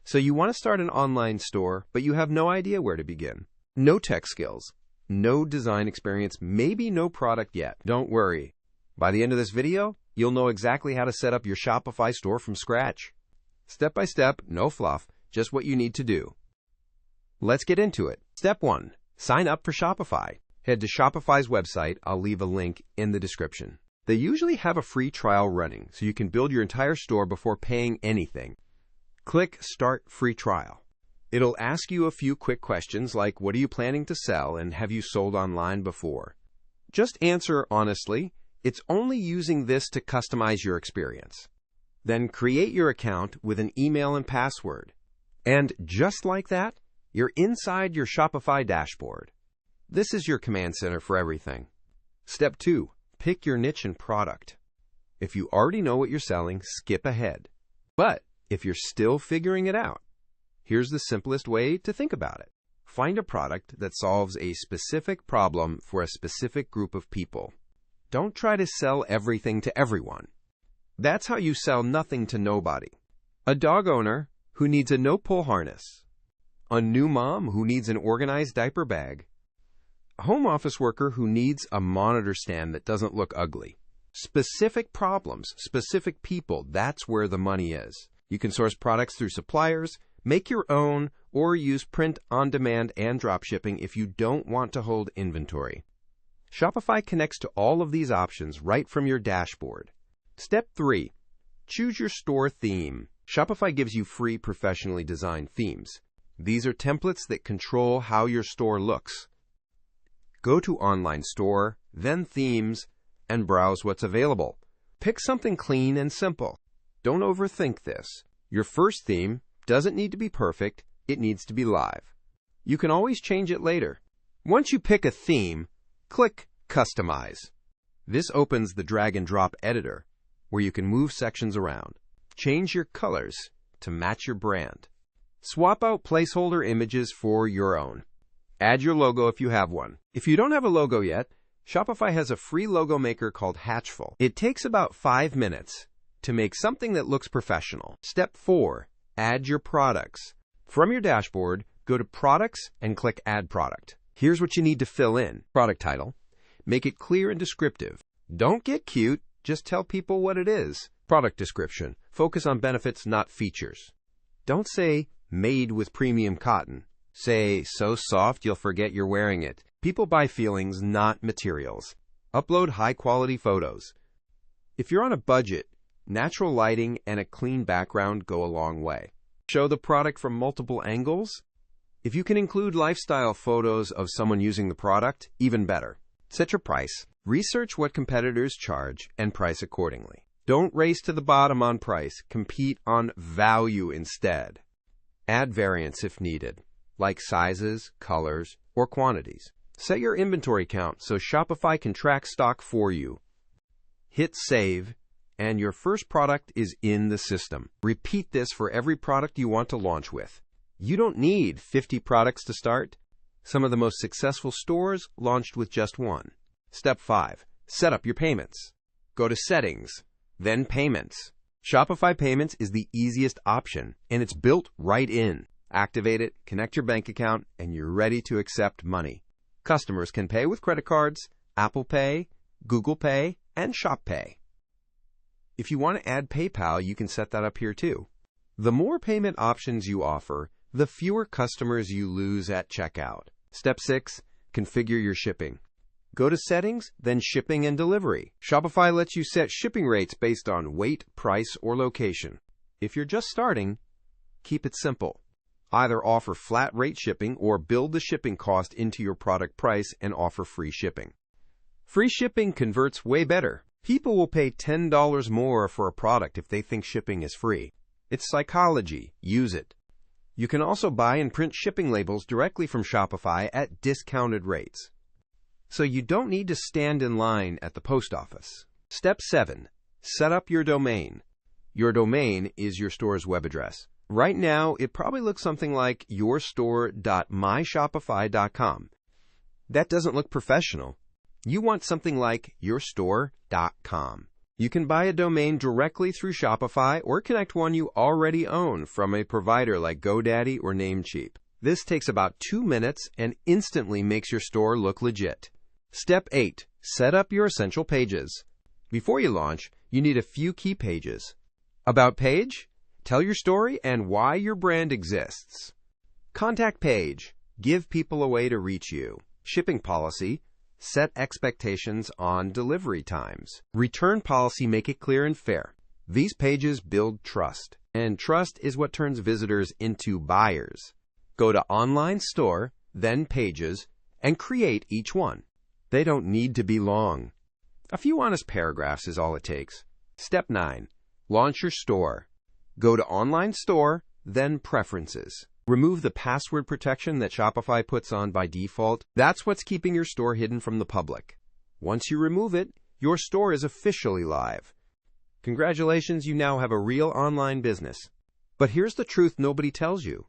So you want to start an online store, but you have no idea where to begin. No tech skills, no design experience, maybe no product yet. Don't worry. By the end of this video, you'll know exactly how to set up your Shopify store from scratch. Step by step, no fluff, just what you need to do. Let's get into it. Step 1. Sign up for Shopify. Head to Shopify's website. I'll leave a link in the description. They usually have a free trial running, so you can build your entire store before paying anything. Click Start Free Trial. It'll ask you a few quick questions like, what are you planning to sell and have you sold online before? Just answer honestly. It's only using this to customize your experience. Then create your account with an email and password. And just like that, you're inside your Shopify dashboard. This is your command center for everything. Step 2. Pick your niche and product. If you already know what you're selling, skip ahead. But if you're still figuring it out, here's the simplest way to think about it. Find a product that solves a specific problem for a specific group of people. Don't try to sell everything to everyone. That's how you sell nothing to nobody. A dog owner who needs a no-pull harness. A new mom who needs an organized diaper bag. A home office worker who needs a monitor stand that doesn't look ugly. Specific problems, specific people, that's where the money is. You can source products through suppliers, make your own, or use print on demand and drop shipping if you don't want to hold inventory. Shopify connects to all of these options right from your dashboard. Step 3. Choose your store theme. Shopify gives you free professionally designed themes. These are templates that control how your store looks. Go to Online Store, then Themes, and browse what's available. Pick something clean and simple. Don't overthink this. Your first theme doesn't need to be perfect, it needs to be live. You can always change it later. Once you pick a theme, click Customize. This opens the drag and drop editor, where you can move sections around. Change your colors to match your brand. Swap out placeholder images for your own. Add your logo if you have one. If you don't have a logo yet, Shopify has a free logo maker called Hatchful. It takes about 5 minutes to make something that looks professional. Step 4. Add your products. From your dashboard, go to Products and click Add Product. Here's what you need to fill in. Product title. Make it clear and descriptive. Don't get cute, just tell people what it is. Product description. Focus on benefits, not features. Don't say, made with premium cotton. Say, so soft you'll forget you're wearing it. People buy feelings, not materials. Upload high-quality photos. If you're on a budget, natural lighting and a clean background go a long way. Show the product from multiple angles. If you can include lifestyle photos of someone using the product, even better. Set your price. Research what competitors charge and price accordingly. Don't race to the bottom on price. Compete on value instead. Add variants if needed, like sizes, colors, or quantities. Set your inventory count so Shopify can track stock for you. Hit Save, and your first product is in the system. Repeat this for every product you want to launch with. You don't need 50 products to start. Some of the most successful stores launched with just one. Step 5. Set up your payments. Go to Settings, then Payments. Shopify Payments is the easiest option, and it's built right in. Activate it, connect your bank account, and you're ready to accept money. Customers can pay with credit cards, Apple Pay, Google Pay, and Shop Pay. If you want to add PayPal, you can set that up here too. The more payment options you offer, the fewer customers you lose at checkout. Step 6. Configure your shipping. Go to Settings, then Shipping and Delivery. Shopify lets you set shipping rates based on weight, price, or location. If you're just starting, keep it simple. Either offer flat rate shipping or build the shipping cost into your product price and offer free shipping. Free shipping converts way better. People will pay $10 more for a product if they think shipping is free. It's psychology. Use it. You can also buy and print shipping labels directly from Shopify at discounted rates. So you don't need to stand in line at the post office. Step 7. Set up your domain. Your domain is your store's web address. Right now, it probably looks something like yourstore.myshopify.com. That doesn't look professional. You want something like yourstore.com. You can buy a domain directly through Shopify or connect one you already own from a provider like GoDaddy or Namecheap. This takes about 2 minutes and instantly makes your store look legit. Step 8. Set up your essential pages. Before you launch, you need a few key pages. About page, tell your story and why your brand exists. Contact page, give people a way to reach you. Shipping policy, set expectations on delivery times. Return policy, make it clear and fair. These pages build trust, and trust is what turns visitors into buyers. Go to Online Store, then Pages, and create each one. They don't need to be long. A few honest paragraphs is all it takes. Step 9. Launch your store. Go to Online Store, then Preferences. Remove the password protection that Shopify puts on by default. That's what's keeping your store hidden from the public. Once you remove it, your store is officially live. Congratulations, you now have a real online business. But here's the truth nobody tells you.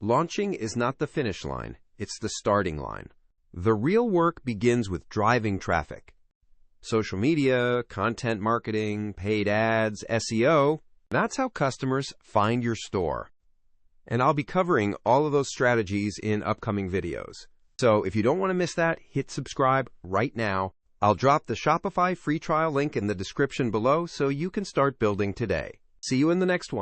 Launching is not the finish line, it's the starting line. The real work begins with driving traffic. Social media, content marketing, paid ads, SEO, that's how customers find your store. And I'll be covering all of those strategies in upcoming videos. So if you don't want to miss that, hit subscribe right now. I'll drop the Shopify free trial link in the description below so you can start building today. See you in the next one.